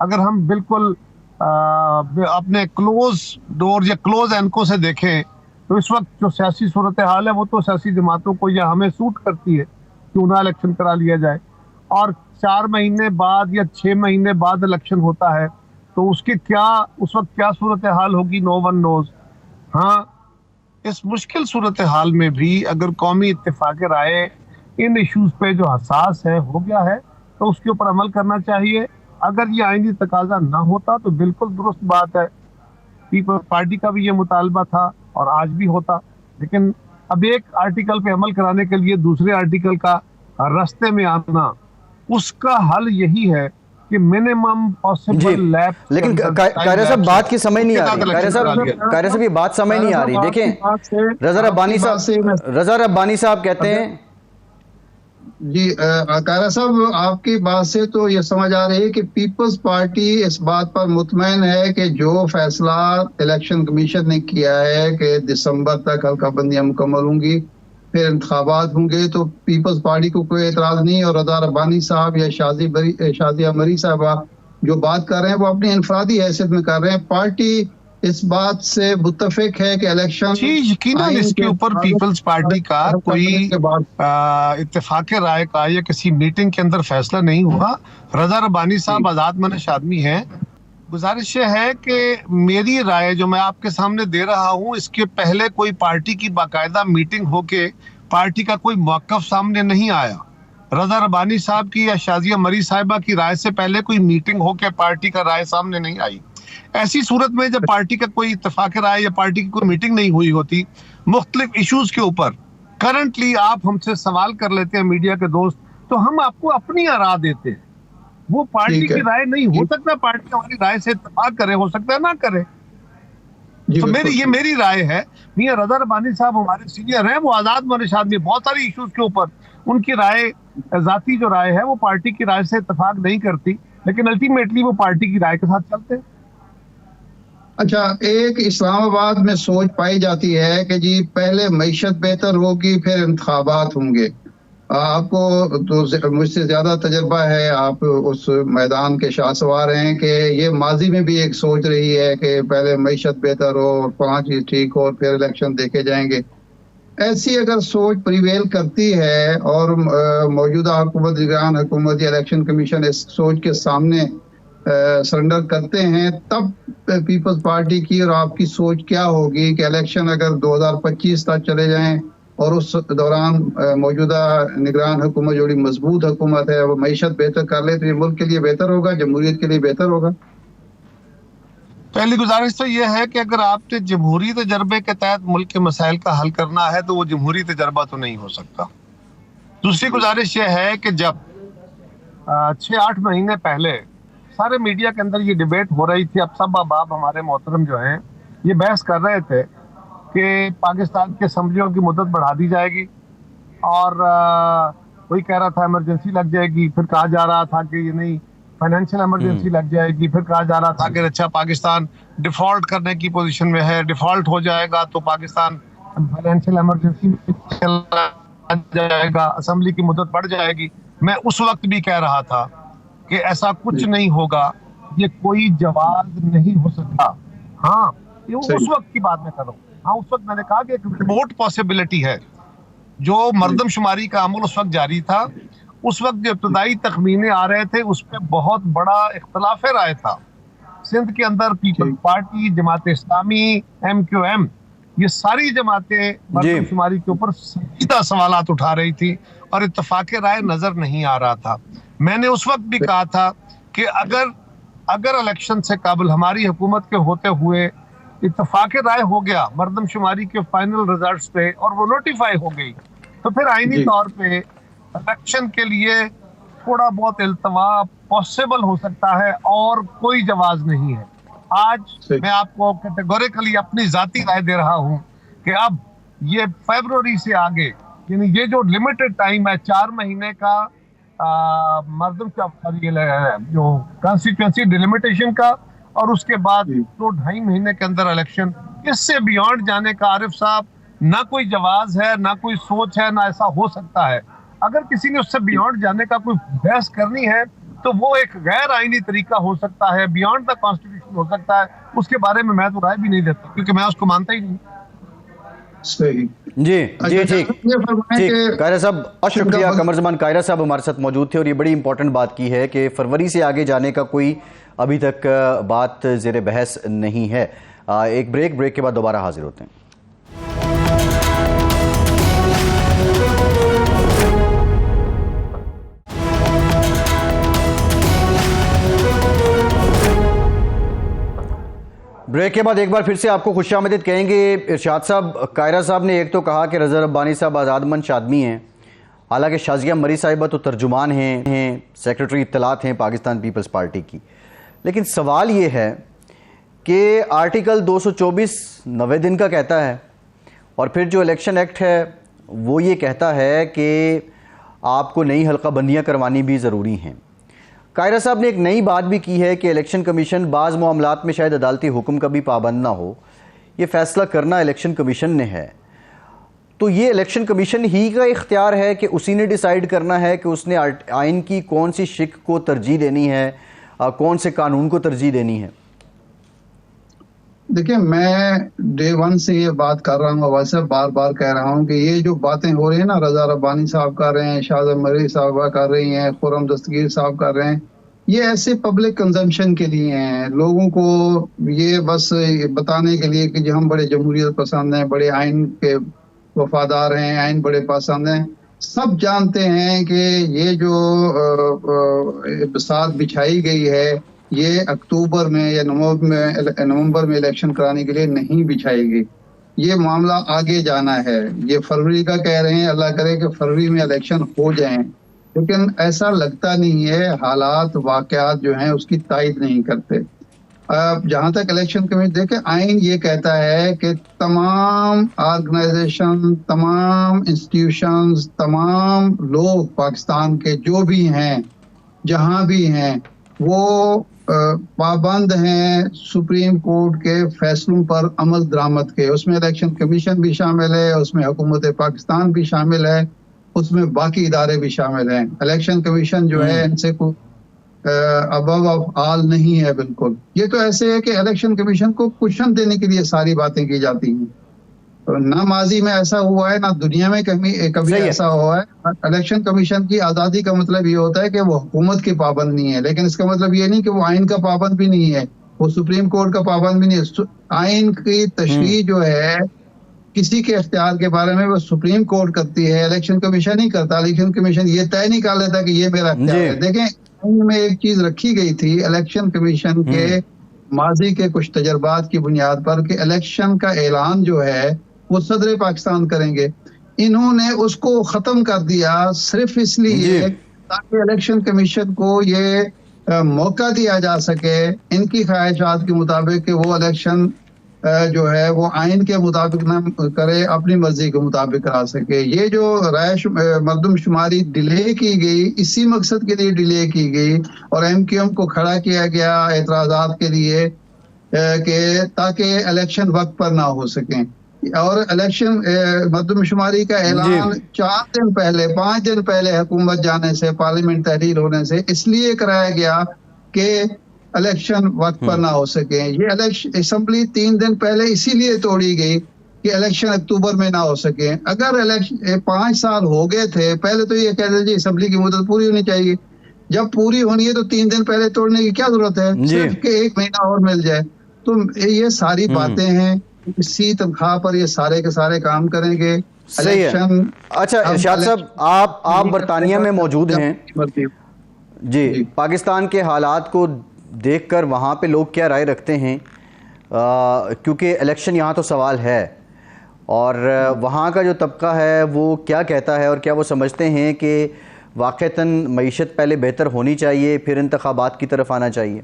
Speaker 4: अगर हम बिल्कुल अपने क्लोज डोर या क्लोज एनको से देखें तो इस वक्त जो सियासी सूरत हाल है वो तो सियासी जमातों को या हमें सूट करती है, क्यों ना इलेक्शन करा लिया जाए। और 4 महीने बाद या 6 महीने बाद इलेक्शन होता है तो उसके क्या, उस वक्त क्या सूरत हाल होगी, नो वन नोज। हाँ, इस मुश्किल सूरत हाल में भी अगर कौमी इत्तेफाक राय इन इश्यूज पे जो हसास है हो गया है तो उसके ऊपर अमल करना चाहिए। अगर ये आईनी तकाजा ना होता तो बिल्कुल दुरुस्त बात है, पीपल्स पार्टी का भी ये मुतालबा था और आज भी होता, लेकिन अब एक आर्टिकल पे अमल कराने के लिए दूसरे आर्टिकल का रास्ते में आना, उसका हल यही है कि मिनिमम पॉसिबल लैप।
Speaker 1: लेकिन कायरा साहब बात की समझ नहीं आ रही, कायरा साहब ये बात समझ नहीं आ रही। देखें, रजा रब्बानी साहब कहते हैं,
Speaker 2: जी कायरा साहब, आपकी बात से तो ये समझ आ रही है कि पीपल्स पार्टी इस बात पर मुतमईन है कि जो फैसला इलेक्शन कमीशन ने किया है कि दिसंबर तक हल्का बंदियां मुकम्मल होंगी, फिर इंतखाबात होंगे, तो पीपल्स पार्टी को कोई एतराज नहीं। और रज़ा रब्बानी साहब या शाजिया मरी साहबा जो बात कर रहे हैं वो अपनी इनफरादी हैसियत में कर रहे हैं। पार्टी इस बात से मुत्तफिक है कि इलेक्शन
Speaker 4: यकीनन इसके ऊपर पीपल्स पार्टी का कोई इत्तेफाक राय का या किसी मीटिंग के अंदर फैसला नहीं हुआ। रज़ा रब्बानी साहब आजाद मनश आदमी हैं। गुजारिश है कि मेरी राय जो मैं आपके सामने दे रहा हूं, इसके पहले कोई पार्टी की बाकायदा मीटिंग होके पार्टी का कोई मौक़िफ़ सामने नहीं आया। रज़ा रब्बानी साहब की या शाजिया मरी साहिबा की राय से पहले कोई मीटिंग होके पार्टी का राय सामने नहीं आई। ऐसी सूरत में जब पार्टी का कोई इत्तेफाक राय या पार्टी की कोई मीटिंग नहीं हुई होती मुख्तलिफ इश्यूज के ऊपर, करंटली आप हमसे सवाल कर लेते हैं मीडिया के दोस्त, तो हम आपको अपनी आरा देते हैं। वो पार्टी
Speaker 2: ठीक है।
Speaker 4: की राय नहीं हो सकता, पार्टी हमारी राय से इत्तेफाक करे, हो सकता है ना करे।
Speaker 2: जी
Speaker 4: तो
Speaker 2: बिल्कुल।
Speaker 4: ये मेरी राय है। मियां रजा रब्बानी साहब हमारे सीनियर हैं, वो आजाद मनीष आदमी, बहुत सारी इश्यूज के ऊपर उनकी राय, जाती जो राय है वो पार्टी की राय से इत्तेफाक नहीं करती, लेकिन अल्टीमेटली वो पार्टी की राय के साथ चलते हैं।
Speaker 2: अच्छा, एक इस्लामाबाद में सोच पाई जाती है कि जी पहले मईशत बेहतर होगी फिर इंतखाबात होंगे। आपको तो मुझसे ज्यादा तजर्बा है, आप उस मैदान के शाहसवार हैं कि ये माजी में भी एक सोच रही है कि पहले मईशत बेहतर हो और 5 चीज ठीक हो और फिर इलेक्शन देखे जाएंगे। ऐसी अगर सोच प्रिवेल करती है और मौजूदा हुकूमत, निगरान हुकूमत या इलेक्शन कमीशन इस सोच के सामने सरेंडर करते हैं, तब पीपल्स पार्टी की और आपकी सोच क्या होगी कि इलेक्शन अगर 2025 तक चले जाएं और उस दौरान मौजूदा निगरान हुकूमत जो बड़ी मजबूत हुकूमत है वो मईशत बेहतर कर ले, तो ये मुल्क के लिए बेहतर होगा, जमहूरियत के लिए बेहतर होगा।
Speaker 4: पहली गुजारिश तो यह है कि अगर आपने जमहूरी तजर्बे के तहत मुल्क के मसाइल का हल करना है तो वो जमहूरी तजर्बा तो नहीं हो सकता। दूसरी गुजारिश यह है कि जब 6-8 महीने पहले सारे मीडिया के अंदर ये डिबेट हो रही थी, अब सब अहबाब हमारे मोहतरम जो हैं ये बहस कर रहे थे कि पाकिस्तान के असम्बलियों की मुद्दत बढ़ा दी जाएगी, और कोई कह रहा था इमरजेंसी लग जाएगी, फिर कहा जा रहा था कि ये नहीं फाइनेंशियल इमरजेंसी लग जाएगी, फिर कहा जा रहा था कि अच्छा पाकिस्तान डिफॉल्ट करने की पोजीशन में है, डिफॉल्ट हो जाएगा तो पाकिस्तान फाइनेंशियल इमरजेंसी में चला जाएगा, असेंबली की मुद्दत बढ़ जाएगी। मैं उस वक्त भी कह रहा था कि ऐसा कुछ नहीं होगा, ये कोई जवाब नहीं हो सकता। हाँ, ये उस वक्त की बात मैं कर रहा हूँ। हाँ, उस वक्त मैंने कहा कि एक रिमोट पॉसिबिलिटी है। जो मर्दमशुमारी का अमल उस वक्त जारी था, उस वक्त जो इब्तदाई तखमीने आ रहे थे उस पर बहुत बड़ा इख्तलाफ राय था। सिंध के अंदर peoples party, Jamaat Islami, MQM, ये सारी जमातें मर्दमशुमारी के ऊपर सीधा सवालात उठा रही थी और इत्तफाक राय नजर नहीं आ रहा था। मैंने उस वक्त भी कहा था कि अगर इलेक्शन से काबिल हमारी हुकूमत के होते हुए इत्तफाक राय हो गया मर्दमशुमारी के फाइनल रिजल्ट्स पे और वो नोटिफाई हो गई, तो फिर आईनी तौर पे इलेक्शन के लिए थोड़ा बहुत इल्तवा पॉसिबल हो सकता है, और कोई जवाब नहीं है। आज मैं आपको कैटेगोरिकली अपनी जाती राय दे रहा हूं कि अब ये फरवरी से आगे, यानी ये जो लिमिटेड टाइम है 4 महीने का मर्दम का जो कॉन्स्टिट्यूंसी डिलिमिटेशन का, और उसके बाद 2-2.5 महीने के अंदर इलेक्शन, इससे बियॉन्ड जाने का आरिफ साहब ना कोई जवाब है, ना कोई सोच है, ना ऐसा हो सकता है। अगर किसी ने उससे बियॉन्ड जाने का कोई बहस करनी है तो वो एक गैर आईनी तरीका हो सकता है, बियॉन्ड द कॉन्स्टिट्यूशन हो सकता है, उसके बारे में मैं तो राय भी नहीं देता क्योंकि मैं उसको मानता ही नहीं।
Speaker 2: सही
Speaker 1: जी जी, ठीक ठीक। कायरा साहब बहुत शुक्रिया। कमर जमान कायरा साहब हमारे साथ मौजूद थे और ये बड़ी इंपॉर्टेंट बात की है कि फरवरी से आगे जाने का कोई अभी तक बात ज़ेरे बहस नहीं है। एक ब्रेक के बाद दोबारा हाजिर होते हैं। ब्रेक के बाद एक बार फिर से आपको खुशामदीद कहेंगे। इरशाद साहब, कायरा साहब ने एक तो कहा कि रज़ा रब्बानी साहब आज़ादमंद आदमी हैं, हालांकि शाजिया मरी साहिबा तो तर्जुमान हैं, सेक्रेटरी इत्तलात हैं पाकिस्तान पीपल्स पार्टी की। लेकिन सवाल ये है कि आर्टिकल 224 90 दिन का कहता है और फिर जो इलेक्शन एक्ट है वो ये कहता है कि आपको नई हल्का बंदियाँ करवानी भी ज़रूरी हैं। कायरा साहब ने एक नई बात भी की है कि इलेक्शन कमीशन बाज़ मामलात में शायद अदालती हुक्म का भी पाबंद ना हो, ये फ़ैसला करना इलेक्शन कमीशन ने है। तो ये इलेक्शन कमीशन ही का इख्तियार है कि उसी ने डिसाइड करना है कि उसने आइन की कौन सी शिक को तरजीह देनी है, कौन से कानून को तरजीह देनी है।
Speaker 2: देखिए, मैं डे 1 से ये बात कर रहा हूँ, वैसे बार बार कह रहा हूँ कि ये जो बातें हो रही है ना, रजा रब्बानी साहब कर रहे हैं, शाजिया मरी साहबा कर रही हैं, खुर्रम दस्तगीर साहब कर रहे हैं, ये ऐसे पब्लिक कंजम्पशन के लिए हैं, लोगों को ये बस बताने के लिए कि जो हम बड़े जमहूरियत पसंद हैं, बड़े आइन के वफादार हैं, आइन बड़े पसंद हैं। सब जानते हैं कि ये जो बसात बिछाई गई है ये अक्टूबर में या नवंबर में इलेक्शन कराने के लिए नहीं बिछाई गई। ये मामला आगे जाना है। ये फरवरी का कह रहे हैं, अल्लाह करे कि फरवरी में इलेक्शन हो जाएं, लेकिन ऐसा लगता नहीं है, हालात वाकयात जो हैं उसकी तायद नहीं करते। जहां तक इलेक्शन कमीशन, देखे आइन ये कहता है कि तमाम ऑर्गेनाइजेशन, तमाम इंस्टीट्यूशंस, तमाम लोग पाकिस्तान के जो भी हैं, जहां भी हैं, वो पाबंद हैं सुप्रीम कोर्ट के फैसलों पर अमल दरामद के। उसमें इलेक्शन कमीशन भी शामिल है, उसमें हुकूमत पाकिस्तान भी शामिल है, उसमें बाकी इदारे भी शामिल हैं। इलेक्शन कमीशन जो है इनसे कोई अबव ऑफ ऑल नहीं है बिल्कुल। ये तो ऐसे है कि इलेक्शन कमीशन को कुशन देने के लिए सारी बातें की जाती हैं। तो ना माजी में ऐसा हुआ है, ना दुनिया में कभी ऐसा हुआ है। इलेक्शन कमीशन की आज़ादी का मतलब ये होता है कि वो हुकूमत की पाबंद नहीं है, लेकिन इसका मतलब ये नहीं कि वो आइन का पाबंद भी नहीं है, वो सुप्रीम कोर्ट का पाबंद भी नहीं है। आइन की तशरीह जो है किसी के इख्तियार के बारे में वो सुप्रीम कोर्ट करती है, इलेक्शन कमीशन नहीं करता। इलेक्शन कमीशन ये तय नहीं कर लेता कि ये मेरा इख्तियार है। देखें, में एक चीज रखी गई थी इलेक्शन कमीशन के माजी के कुछ तजर्बात की बुनियाद पर कि इलेक्शन का ऐलान जो है वो सदर पाकिस्तान करेंगे। इन्होंने उसको खत्म कर दिया सिर्फ इसलिए ताकि इलेक्शन कमीशन को ये मौका दिया जा सके इनकी ख्वाहिशात के मुताबिक कि वो इलेक्शन जो है वो आइन के मुताबिक ना करे, अपनी मर्जी के मुताबिक करा सके। ये जो मरदमशुमारी डिले की गई, इसी मकसद के लिए डिले की गई और MQM को खड़ा किया गया एतराजात के लिए कि ताकि इलेक्शन वक्त पर ना हो सकें। और इलेक्शन मरदमशुमारी का ऐलान 4 दिन पहले, 5 दिन पहले हुकूमत जाने से, पार्लियामेंट तहरीर होने से इसलिए कराया गया कि इलेक्शन वक्त पर ना हो सके। ये इलेक्शन असेंबली 3 दिन पहले इसीलिए तोड़ी गई कि इलेक्शन अक्टूबर में ना हो सके। अगर इलेक्शन 5 साल हो गए थे, पहले तो ये कहते थे असेंबली की मुद्दत पूरी होनी चाहिए। जब पूरी होनी है तो 3 दिन पहले तोड़ने की क्या जरूरत है, सिर्फ कि 1 महीना और मिल जाए। तो ये सारी बातें हैं, इसी तनख्वाह पर ये सारे के सारे काम करेंगे। इलेक्शन
Speaker 1: अच्छा इरशाद साहब, आप बरतानिया में मौजूद हैं जी, पाकिस्तान के हालात को देखकर वहाँ पे लोग क्या राय रखते हैं? क्योंकि इलेक्शन यहाँ तो सवाल है, और वहाँ का जो तबका है वो क्या कहता है, और क्या वो समझते हैं कि वाक़तन मईशत पहले बेहतर होनी चाहिए फिर इंतखाबात की तरफ आना चाहिए?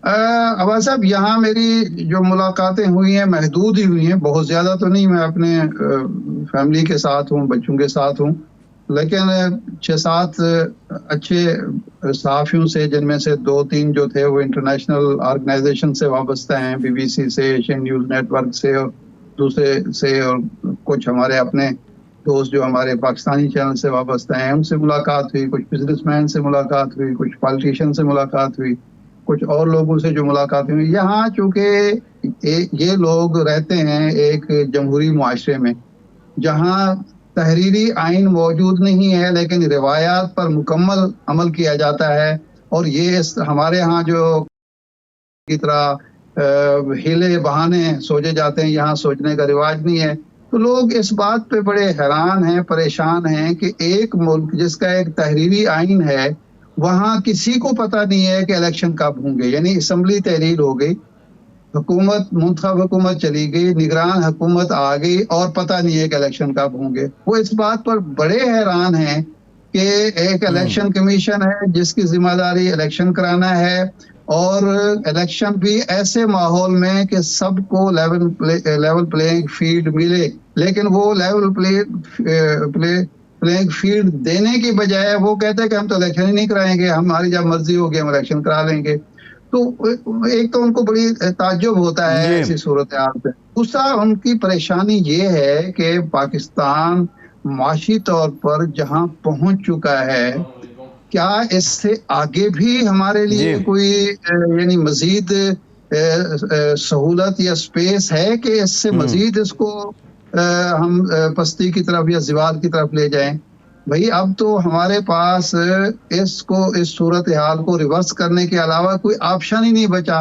Speaker 2: अब्बास साहब, यहाँ मेरी जो मुलाकातें हुई हैं महदूद ही हुई हैं, बहुत ज़्यादा तो नहीं। मैं अपने फैमिली के साथ हूँ, बच्चों के साथ हूँ, लेकिन 6-7 अच्छे सहाफ़ियों से, जिनमें से 2-3 जो थे वो इंटरनेशनल ऑर्गेनाइजेशन से वाबस्ता हैं, BBC से, एशियन न्यूज़ नेटवर्क से और दूसरे से, और कुछ हमारे अपने दोस्त जो हमारे पाकिस्तानी चैनल से वाबस्ता हैं, उनसे मुलाकात हुई। कुछ बिजनेसमैन से मुलाकात हुई, कुछ पॉलिटिशियन से मुलाकात हुई, कुछ और लोगों से जो मुलाकात हुई। यहाँ चूँकि ये लोग रहते हैं एक जमहूरी मुआशरे में जहाँ तहरीरी आइन मौजूद नहीं है, लेकिन रिवायात पर मुकम्मल अमल किया जाता है। और ये हमारे यहाँ जो की तरह हीले बहाने सोचे जाते हैं, यहाँ सोचने का रिवाज नहीं है। तो लोग इस बात पे बड़े हैरान हैं, परेशान हैं कि एक मुल्क जिसका एक तहरीरी आइन है, वहाँ किसी को पता नहीं है कि इलेक्शन कब होंगे। यानी असेंबली तहरीर हो गई, हुकूमत मुंतखब हुकूमत चली गई, निगरान हुकूमत आ गई और पता नहीं है कि इलेक्शन कब होंगे। वो इस बात पर बड़े हैरान हैं कि एक इलेक्शन कमीशन है जिसकी जिम्मेदारी इलेक्शन कराना है, और इलेक्शन भी ऐसे माहौल में कि सबको लेवल प्लेइंग फील्ड मिले। लेकिन वो लेवल प्लेइंग फील्ड देने की बजाय वो कहते हैं कि हम तो इलेक्शन ही नहीं कराएंगे, हमारी जब मर्जी होगी हम इलेक्शन करा लेंगे। तो एक तो उनको बड़ी ताज्जुब होता है ऐसी सूरत हाल पे। दूसरा, उनकी परेशानी ये है कि पाकिस्तान माशी तौर पर जहां पहुंच चुका है, क्या इससे आगे भी हमारे लिए कोई यानी मजीद सहूलत या स्पेस है कि इससे मजीद इसको हम पस्ती की तरफ या ज़िवाल की तरफ ले जाएं? भाई, अब तो हमारे पास इस सूरत हाल को रिवर्स करने के अलावा कोई ऑप्शन ही नहीं बचा।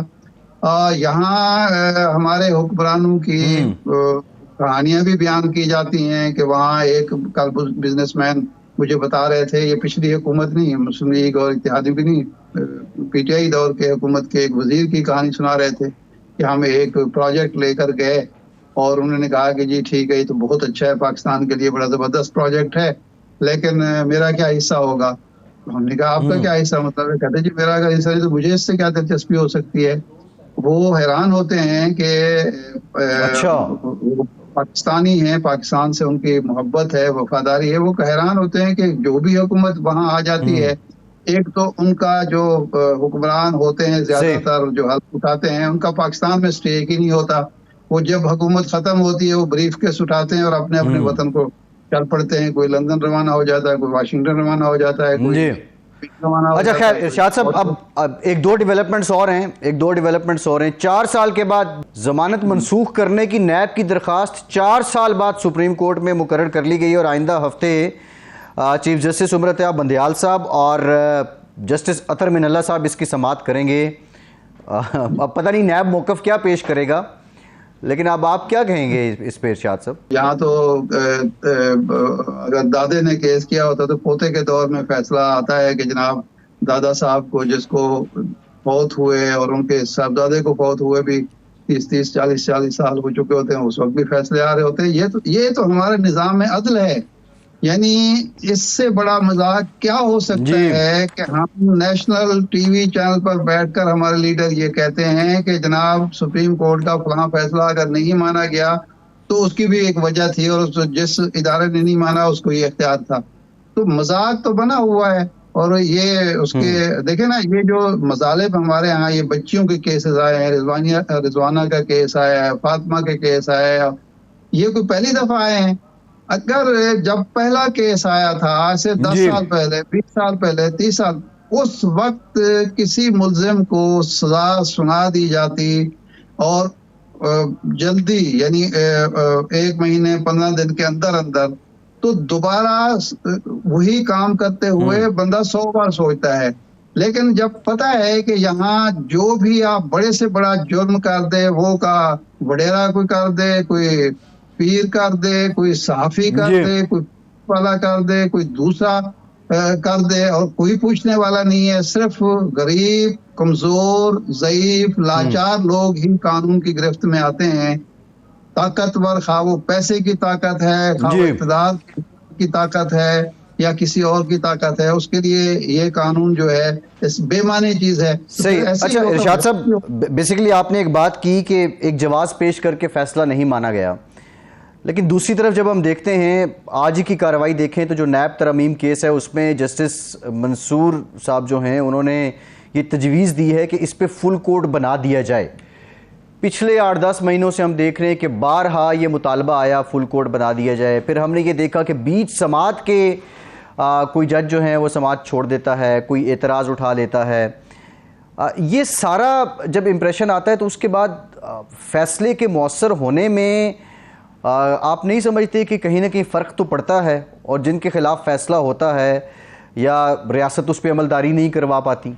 Speaker 2: यहाँ हमारे हुक्मरानों की कहानियां भी बयान की जाती हैं कि वहाँ एक कल बिजनेसमैन मुझे बता रहे थे, ये पिछली हुकूमत नहीं, मुस्लिम लीग और इत्तेहादी भी नहीं, PTI दौर के हुकूमत के एक वजीर की कहानी सुना रहे थे कि हम एक प्रोजेक्ट लेकर गए और उन्होंने कहा कि जी ठीक है, ये तो बहुत अच्छा है, पाकिस्तान के लिए बड़ा ज़बरदस्त प्रोजेक्ट है, लेकिन मेरा क्या हिस्सा होगा। तो हमने कहा आपका क्या हिस्सा मतलब है? कहते जी मेरा अगर हिस्सा नहीं तो मुझे इससे क्या दिलचस्पी हो सकती है। वो हैरान होते हैं कि
Speaker 1: अच्छा।
Speaker 2: वो पाकिस्तानी हैं, पाकिस्तान से उनकी मोहब्बत है, वफादारी है। वो हैरान होते हैं कि जो भी हुकूमत वहां आ जाती है, एक तो उनका जो हुक्मरान होते हैं
Speaker 1: सही।
Speaker 2: ज्यादातर जो हल्फ उठाते हैं, उनका पाकिस्तान में स्टे ही नहीं होता। वो जब हुकूमत खत्म होती है वो ब्रीफ केस उठाते हैं और अपने अपने वतन को चल पड़ते हैं। कोई लंदन रवाना हो जाता है, कोई वाशिंगटन रवाना हो जाता है, कोई
Speaker 1: जी।
Speaker 2: रवाना हो
Speaker 1: अच्छा,
Speaker 2: जाता
Speaker 1: खैर
Speaker 2: है, कोई
Speaker 1: इरशाद साहब,
Speaker 2: और
Speaker 1: अब एक दो डेवलपमेंट्स और हैं, 4 साल के बाद जमानत मनसूख करने की नैब की दरखास्त 4 साल बाद सुप्रीम कोर्ट में मुकर्रर कर ली गई और आइंदा हफ्ते चीफ जस्टिस उमर बंदयाल साहब और जस्टिस अतर मिनल्ला साहब इसकी समाअत करेंगे। अब पता नहीं नैब मौक़िफ़ क्या पेश करेगा, लेकिन अब आप क्या कहेंगे इस पे इरशाद साहब?
Speaker 2: यहाँ तो अगर दादे ने केस किया होता तो पोते के दौर में फैसला आता है कि जनाब दादा साहब को, जिसको फौत हुए और उनके साहबजादे को फौत हुए भी 30 40 साल हो चुके होते हैं, उस वक्त भी फैसले आ रहे होते हैं। ये तो हमारे निज़ाम में अदल है। यानी इससे बड़ा मजाक क्या हो सकता
Speaker 1: जी।
Speaker 2: है कि हम नेशनल टीवी चैनल पर बैठकर हमारे लीडर ये कहते हैं कि जनाब सुप्रीम कोर्ट का फलां फैसला अगर नहीं माना गया तो उसकी भी एक वजह थी और जिस इदारे ने नहीं माना उसको ये इख्तियार था। तो मजाक तो बना हुआ है। और ये उसके देखे ना, ये जो मजालिब हमारे यहाँ ये बच्चियों के केसेस आए हैं, रिजवाना का केस आया है, फातिमा के केस आया है, ये कोई पहली दफा आए हैं? अगर जब पहला केस आया था आज से 10
Speaker 1: जी।
Speaker 2: साल पहले, 20 साल पहले, 30 साल, उस वक्त किसी मुल्जिम को सजा सुना दी जाती और जल्दी यानी 1 महीने 15 दिन के अंदर अंदर, तो दोबारा वही काम करते हुए बंदा 100 बार सोचता है। लेकिन जब पता है कि यहाँ जो भी आप बड़े से बड़ा जुर्म कर दे, वो का वडेरा कोई कर दे, कोई पीर कर दे, कोई सहाफी कर
Speaker 1: जी।
Speaker 2: दे, कोई वाला कर दे, कोई दूसरा कर दे और कोई पूछने वाला नहीं है। सिर्फ गरीब, कमजोर, ज़ईफ, लाचार लोग ही कानून की गिरफ्त में आते हैं। ताकतवर, खा वो पैसे की ताकत है, खा वो
Speaker 1: जी।
Speaker 2: इक़्तिदार की ताकत है या किसी और की ताकत है, उसके लिए ये कानून जो है इस बेमानी चीज है। तो
Speaker 1: सही।
Speaker 2: फिर ऐसे ही
Speaker 1: अच्छा
Speaker 2: होगा।
Speaker 1: इरशाद साहब, बेसिकली आपने एक बात की कि एक जवाब पेश करके फैसला नहीं माना गया, लेकिन दूसरी तरफ जब हम देखते हैं आज की कार्रवाई देखें तो जो नैब तरमीम केस है उसमें जस्टिस मंसूर साहब जो हैं उन्होंने ये तजवीज़ दी है कि इस पे फुल कोर्ट बना दिया जाए। पिछले 8-10 महीनों से हम देख रहे हैं कि बारहा ये मुतालबा आया फुल कोर्ट बना दिया जाए, फिर हमने ये देखा कि बीच समात के कोई जज जो हैं वो समात छोड़ देता है, कोई एतराज़ उठा लेता है। ये सारा जब इम्प्रेशन आता है तो उसके बाद फैसले के मौसर होने में आप नहीं समझते कि कहीं ना कहीं फ़र्क तो पड़ता है और जिनके खिलाफ फैसला होता है या रियासत उस पर अमलदारी नहीं करवा पाती?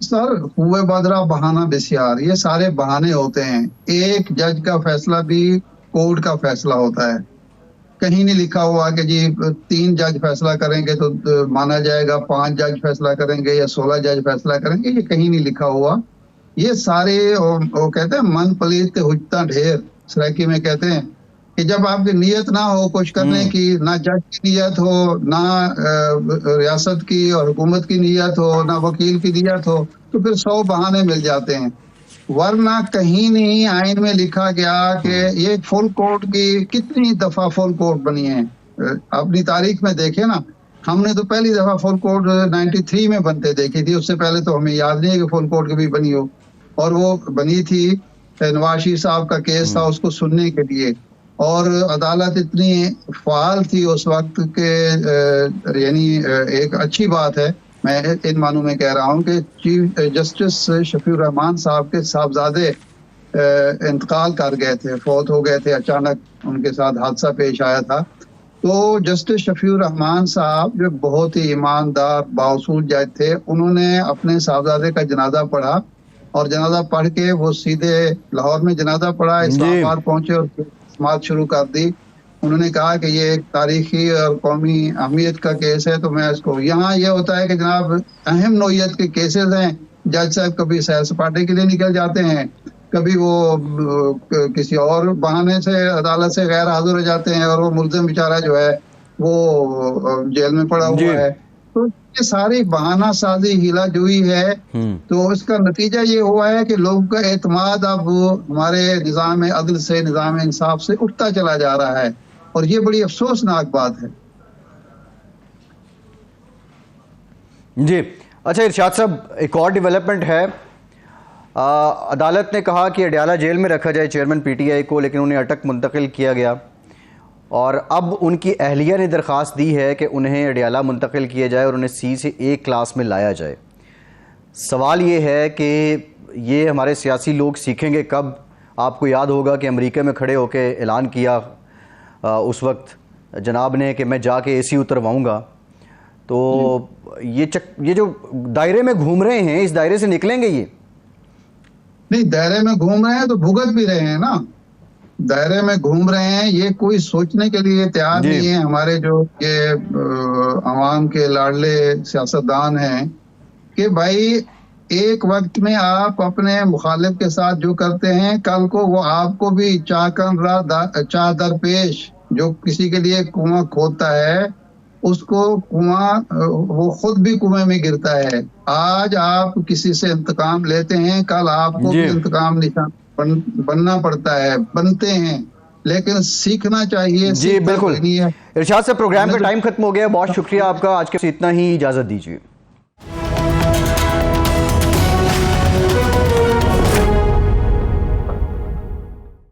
Speaker 2: सर, हुए बदरा बहाना बिस्यार, ये सारे बहाने होते हैं। एक जज का फैसला भी कोर्ट का फैसला होता है। कहीं नहीं लिखा हुआ कि जी 3 जज फैसला करेंगे तो माना जाएगा, 5 जज फैसला करेंगे या 16 जज फैसला करेंगे, ये कहीं नहीं लिखा हुआ। ये सारे वो कहते हैं मन पलीत हुज्जता ढेर, सराइकी में कहते हैं कि जब आपकी नीयत ना हो कुछ करने की, ना जज की नीयत हो, ना रियासत की और हुकूमत की नीयत हो, ना वकील की नीयत हो, तो फिर 100 बहाने मिल जाते हैं। वरना कहीं नहीं आइन में लिखा गया कि ये फुल कोर्ट की कितनी दफा फुल कोर्ट बनी है। अपनी तारीख में देखे ना, हमने तो पहली दफा फुल कोर्ट 93 में बनते देखी थी। उससे पहले तो हमें याद नहीं है कि फुल कोर्ट कभी बनी हो। और वो बनी थी नवाज शरीफ साहब का केस था उसको सुनने के लिए, और अदालत इतनी फाल थी उस वक्त के यानी एक अच्छी बात है, मैं इन मानों में कह रहा हूँ कि चीफ जस्टिस शफीउर रहमान साहब के साहबजादे इंतकाल कर गए थे, फौत हो गए थे, अचानक उनके साथ हादसा पेश आया था। तो जस्टिस शफीउर रहमान साहब जो बहुत ही ईमानदार बाउसूल जज थे, उन्होंने अपने साहबजादे का जनाजा पढ़ा और जनाजा पढ़ के वो सीधे लाहौर में जनाजा पढ़ा, इस्लामाबाद पहुंचे और समात शुरू कर दी। उन्होंने कहा कि ये एक तारीखी और कौमी अहमियत का केस है, तो मैं इसको, यहाँ ये होता है कि जनाब अहम नौइयत के केसेस हैं, जज साहब कभी सैर सपाटे के लिए निकल जाते हैं, कभी वो किसी और बहाने से अदालत से गैर हाजिर हो जाते हैं और वो मुल्जिम बेचारा जो है वो जेल में पड़ा
Speaker 1: जी।
Speaker 2: हुआ है। तो ये सारी बहाना साजी हीला जुई है। तो इसका नतीजा ये हुआ है कि लोगों का एतमाद अब हमारे निज़ाम अदल से, निज़ाम इंसाफ से उठता चला जा रहा है, और ये बड़ी अफसोसनाक बात है।
Speaker 1: जी। अच्छा इरशाद साहब, एक और डेवलपमेंट है। अदालत ने कहा कि अडयाला जेल में रखा जाए चेयरमैन पीटीआई को, लेकिन उन्हें अटक मुंतकिल किया गया और अब उनकी अहलिया ने दरख्वास्त दी है कि उन्हें अडयाला मुंतकिल किया जाए और उन्हें सी से ए क्लास में लाया जाए। सवाल ये है कि ये हमारे सियासी लोग सीखेंगे कब? आपको याद होगा कि अमेरिका में खड़े होकर ऐलान किया उस वक्त जनाब ने कि मैं जाके एसी उतरवाऊँगा। तो ये जो दायरे में घूम रहे हैं, इस दायरे से निकलेंगे ये?
Speaker 2: नहीं, दायरे में घूम रहे हैं तो भुगत भी रहे हैं ना। दायरे में घूम रहे हैं, ये कोई सोचने के लिए तैयार नहीं है। हमारे जो ये अवाम के लाडले सियासतदान हैं कि भाई एक वक्त में आप अपने मुखालिफ के साथ जो करते हैं, कल को वो आपको भी चाह दरपेश, जो किसी के लिए कुआं खोदता है उसको वो खुद भी कुएं में गिरता है। आज आप किसी से इंतकाम लेते हैं, कल आपको भी इंतकाम निशान बनना पड़ता है, बनते हैं, लेकिन सीखना चाहिए।
Speaker 1: जी बिल्कुल। इरशाद से प्रोग्राम का टाइम खत्म हो गया। बहुत शुक्रिया आपका। आज के इतना ही, इजाजत दीजिए।